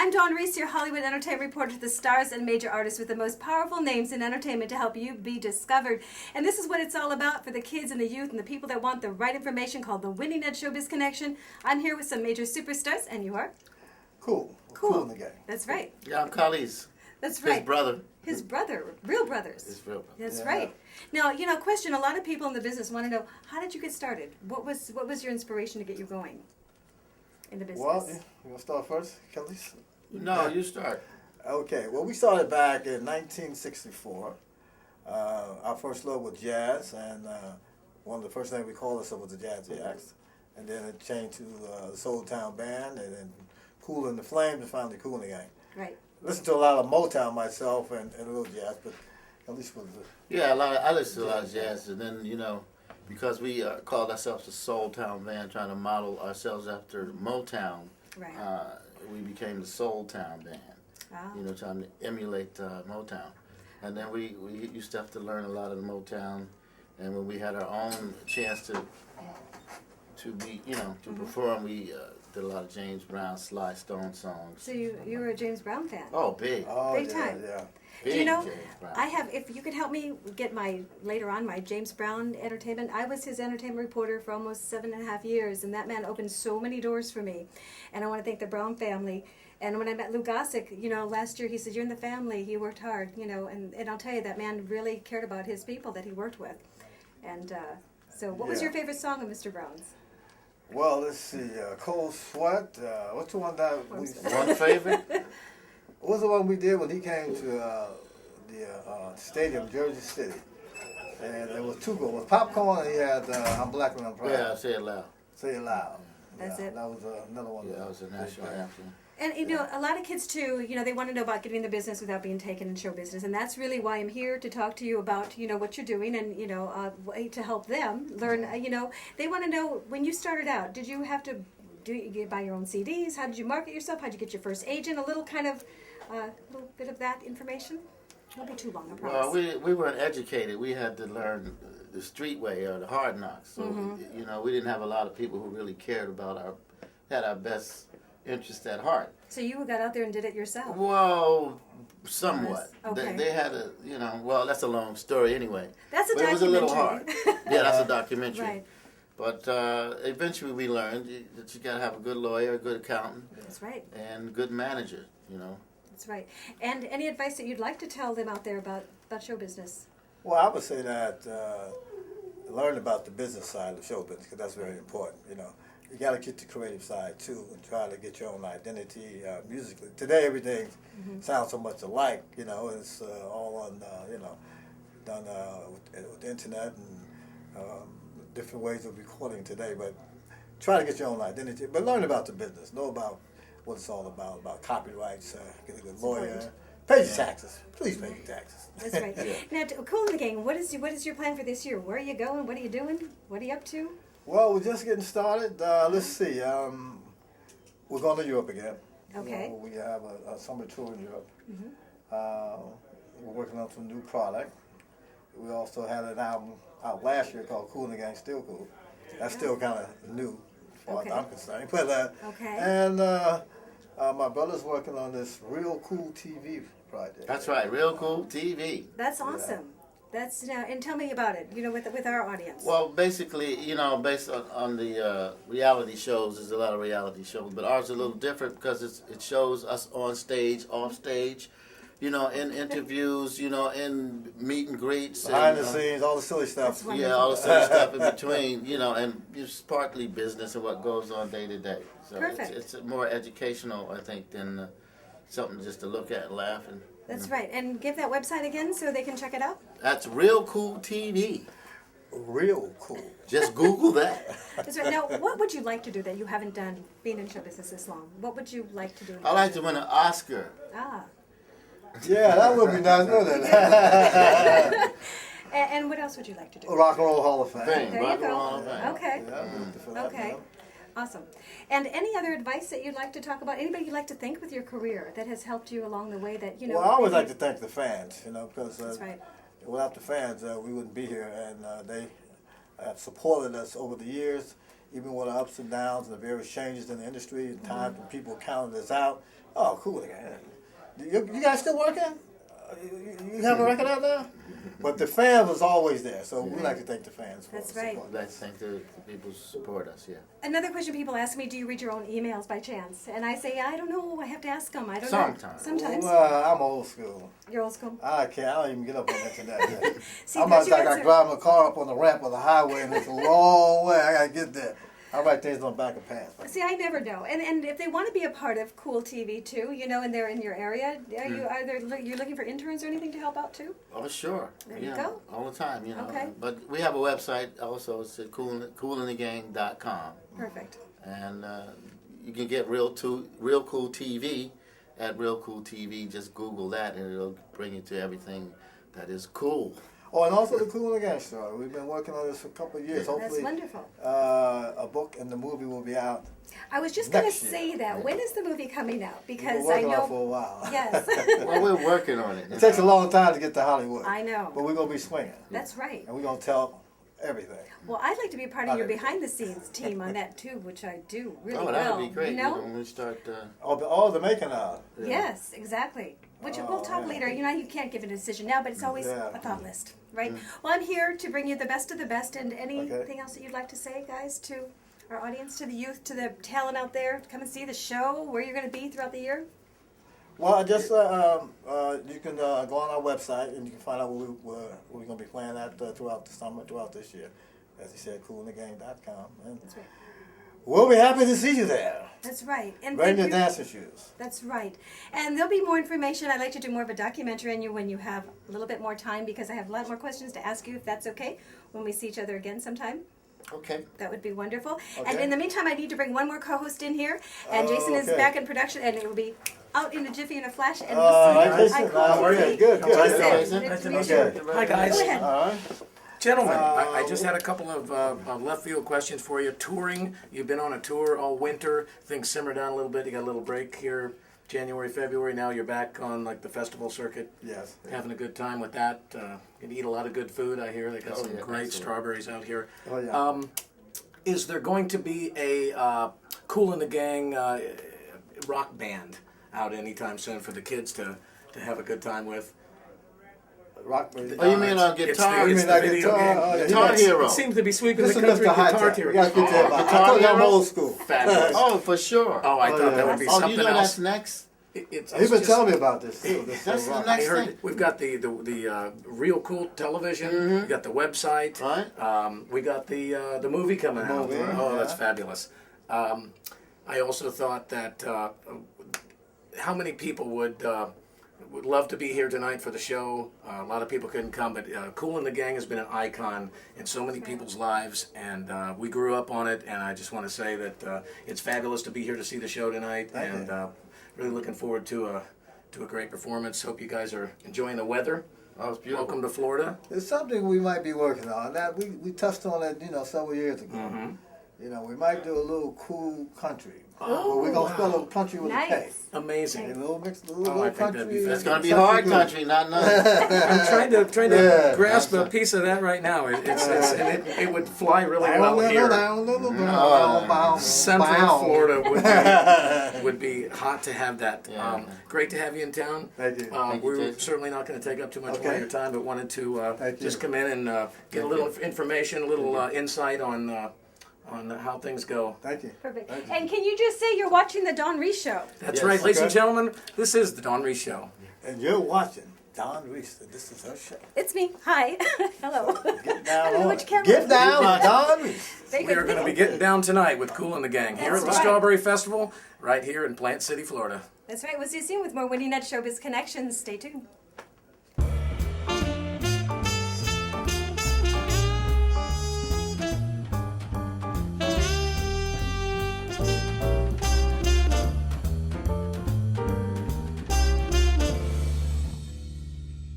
I'm Dawn Reese, your Hollywood entertainment reporter to the stars and major artists with the most powerful names in entertainment to help you be discovered. And this is what it's all about for the kids and the youth and the people that want the right information, called the Winning Edge Showbiz Connection. I'm here with some major superstars, and you are? Kool. Kool in the gang. That's right. Yeah, I'm Khalid's. That's right. His brother. His brother. Real brothers. His real brother. That's Yeah. right. Now, question, a lot of people in the business want to know, how did you get started? What was your inspiration to get you going in the business? Well, you want to start first, Kelly? No, you start. Okay, well, we started back in 1964. Our first love was jazz, and one of the first things we called ourselves was the Jazzy Acts. And then it changed to the Soul Town Band, and then Kool and the Flames, and finally Kool and the Gang. Right. Listened to a lot of Motown myself and a little jazz, but at least was Yeah, I listen to a lot of jazz, and then, because we called ourselves the Soul Town Band, trying to model ourselves after Motown, Right. we became the Soul Town Band, Ah. Trying to emulate Motown. And then we used to have to learn a lot of the Motown, and when we had our own chance to be, to perform, we did a lot of James Brown, Sly Stone songs. So you were a James Brown fan? Oh, big. Big time. Yeah. Big Do you know, James Brown. I have, if you could help me get my James Brown entertainment. I was his entertainment reporter for almost 7.5 years, and that man opened so many doors for me. And I want to thank the Brown family. And when I met Lou Gossett, last year, he said, "You're in the family." He worked hard, and I'll tell you, that man really cared about his people that he worked with. And so what was Yeah. your favorite song of Mr. Brown's? Well, let's see, Cold Sweat. What's the one that we... One favorite? What was the one we did when he came to the stadium, Jersey City? And it was two goals. It was Popcorn, and he had I'm Black and I'm Proud. Yeah, say it loud. Say It Loud. That's it. That was another one. Yeah, that was a national anthem. And a lot of kids too, they want to know about getting in the business without being taken in show business, and that's really why I'm here to talk to you about what you're doing, and way to help them learn. They want to know, when you started out, did you have to buy your own CDs? How did you market yourself? How did you get your first agent? A little bit of that information. Won't be too long, I promise. Well, we weren't educated. We had to learn the street way or the hard knocks. So we didn't have a lot of people who really cared about had our best interest at heart. So you got out there and did it yourself? Well, somewhat. Yes. Okay. They had well, that's a long story anyway. That's a but documentary. It was a little hard. Yeah, that's a documentary. Right. But eventually we learned that you got to have a good lawyer, a good accountant. That's right. And a good manager, That's right. And any advice that you'd like to tell them out there about show business? Well, I would say that learn about the business side of show business, because that's very important. You got to get the creative side too, and try to get your own identity musically. Today, everything sounds so much alike. It's all on done with the internet and different ways of recording today. But try to get your own identity. But learn about the business. Know about what it's all about copyrights. Get a good lawyer. Pay your taxes. Please pay your taxes. That's right. Now, Kool and the Gang, what is your plan for this year? Where are you going? What are you doing? What are you up to? Well, we're just getting started. Let's see. We're going to Europe again. Okay. We have a summer tour in Europe. We're working on some new product. We also had an album out last year called Kool and the Gang Still Cool. That's still kind of new as far as I'm concerned. But, and my brother's working on this Real Cool TV project. That's right, Real Cool TV. That's awesome. That's and tell me about it. With our audience. Well, basically, based on the reality shows, there's a lot of reality shows, but ours is a little different because it shows us on stage, off stage, in interviews, in meet and greets, behind the scenes, all the silly stuff. Yeah, all the silly stuff in between, and it's partly business and what goes on day to day. So Perfect. It's more educational, I think, than something just to look at and laugh and. That's right. And give that website again so they can check it out. That's Real Cool TV. Real Cool. Just Google that. That's right. Now, what would you like to do that you haven't done being in show business this long? What would you like to do? I'd like to win an Oscar. Ah. Yeah, that would be nice, wouldn't it? And what else would you like to do? Rock and Roll Hall of Fame. There Rock you and go. Roll Hall of Fame. Okay. Yeah, Okay. Awesome. And any other advice that you'd like to talk about? Anybody you'd like to thank with your career that has helped you along the way that, Well, I always like to thank the fans, because That's right. without the fans, we wouldn't be here, and they have supported us over the years. even with the ups and downs and the various changes in the industry and times when people counted us out. Oh, cool again. You guys still working? You have a record out now? But the fans was always there, so we like to thank the fans for That's right. support. Let's thank the people who support us, yeah. Another question people ask me, do you read your own emails by chance? And I say, I don't know, I have to ask them. I don't know. Sometimes. Well, I'm old school. You're old school? I can't. I don't even get up on the internet yet. See, I'm that's like your I answer. drive my car up on the ramp of the highway, and it's a long way. I gotta get there. I write things on the back of pants. See, I never know. And if they want to be a part of Kool TV too, you know, and they're in your area, you're looking for interns or anything to help out too? Oh, sure. There you go. All the time, you know. Okay. But we have a website also. It's at coolandthegang.com. Perfect. And you can get Real Kool TV at Real Kool TV. Just Google that, and it'll bring you to everything that is cool. Oh, and also the Kool and the Gang story. We've been working on this for a couple of years. That's Hopefully, wonderful. A book and the movie will be out. I was just going to Next year. say that. When is the movie coming out? We've Because been I working on it for know. a while. Yes. Well, we're working on it. It takes a long time to get to Hollywood. I know. But we're gonna be swinging, That's right. and we're gonna tell everything. Well, I'd like to be a part of your Okay. behind-the-scenes team on that too, which I do really Oh, well. that would be great. You know? When we start. Oh, the making of. Yeah. Yes, exactly. Which we'll talk yeah. later. You know, you can't give a decision now, but it's always Yeah. a thought list, right? Well, I'm here to bring you the best of the best. And anything else that you'd like to say, guys, to our audience, to the youth, to the talent out there? Come and see the show, where you're going to be throughout the year. Well, just you can go on our website and you can find out where we're going to be playing at throughout the summer, throughout this year. As you said, coolandthegang.com. And That's right. we'll be happy to see you there. That's right. And Wearing thank your you. dancing shoes. That's right. And there'll be more information. I'd like to do more of a documentary on you when you have a little bit more time, because I have a lot more questions to ask you, if that's okay, when we see each other again sometime. Okay. That would be wonderful. And Okay. in the meantime, I need to bring one more co-host in here. And Jason is okay. back in production, and it will be out in a jiffy in a flash. And Hi, we'll see Jason. you on How are you? Kool Good, good. Jason, Jason. nice to meet Okay. you. Hi, guys. Go ahead. All right. Gentlemen, I just had a couple of left field questions for you. Touring, you've been on a tour all winter. Things simmer down a little bit. You got a little break here, January, February. Now you're back on like the festival circuit, Yes. having a good time with that. You eat a lot of good food, I hear. They got some yeah, great absolutely. strawberries out here. Oh, yeah. Is there going to be a Kool and the Gang rock band out anytime soon for the kids to have a good time with? Rock. Oh, you mean it's guitar? the- You it's mean the like video guitar? game. Oh, yeah, Guitar yes. Hero. It seems to be sweeping This the is country. Mr. High Guitar Tech. We Hero. got to speak to him about it. I Guitar told you I'm Hero? old school. Fabulous. Oh, for sure. Oh, I Oh, thought yeah. that would be Oh, something you know else. that's next? It's He's been just- telling me about this too. This That's rock. the next I heard thing. we've got the Real Kool television. We got the website. Right. We got the movie coming out. movie, Oh, yeah. that's fabulous. I also thought that how many people would love to be here tonight for the show. A lot of people couldn't come, but Kool and the Gang has been an icon in so many people's lives, and we grew up on it. And I just want to say that it's fabulous to be here to see the show tonight, Thank you. really looking forward to a great performance. Hope you guys are enjoying the weather. Oh, it's beautiful. Welcome to Florida. It's something we might be working on. That we touched on it, several years ago. We might do a little cool country. Oh, We're gonna spell a country with a K. nice. Amazing. A little mixed, I little think that'd country. be- It's going to be country hard blues. country, not none. I'm trying to Yeah, grasp a that's piece of that right now. And it would fly really well here. Central Florida would be hot to have that. Yeah. Great to have you in town. Thank you. Thank you, We're Jason. certainly not going to take up too much more Okay. of your time, but wanted to Thank you. just come in and get a little information, a little insight on how things go. Thank you. Perfect. Thank you. And can you just say you're watching the Dawn Reese Show? That's Yes. right, ladies and Okay. gentlemen. This is the Dawn Reese Show. And you're watching Dawn Reese. This is her show. It's me. Hi. Hello. Get I don't know down on which it. camera. Get down on Dawn Reese. Very We good. are going to be getting down tonight with Kool and the Gang here That's at the right. Strawberry Festival, right here in Plant City, Florida. That's right. We'll see you soon with more Winning at Showbiz Connections. Stay tuned.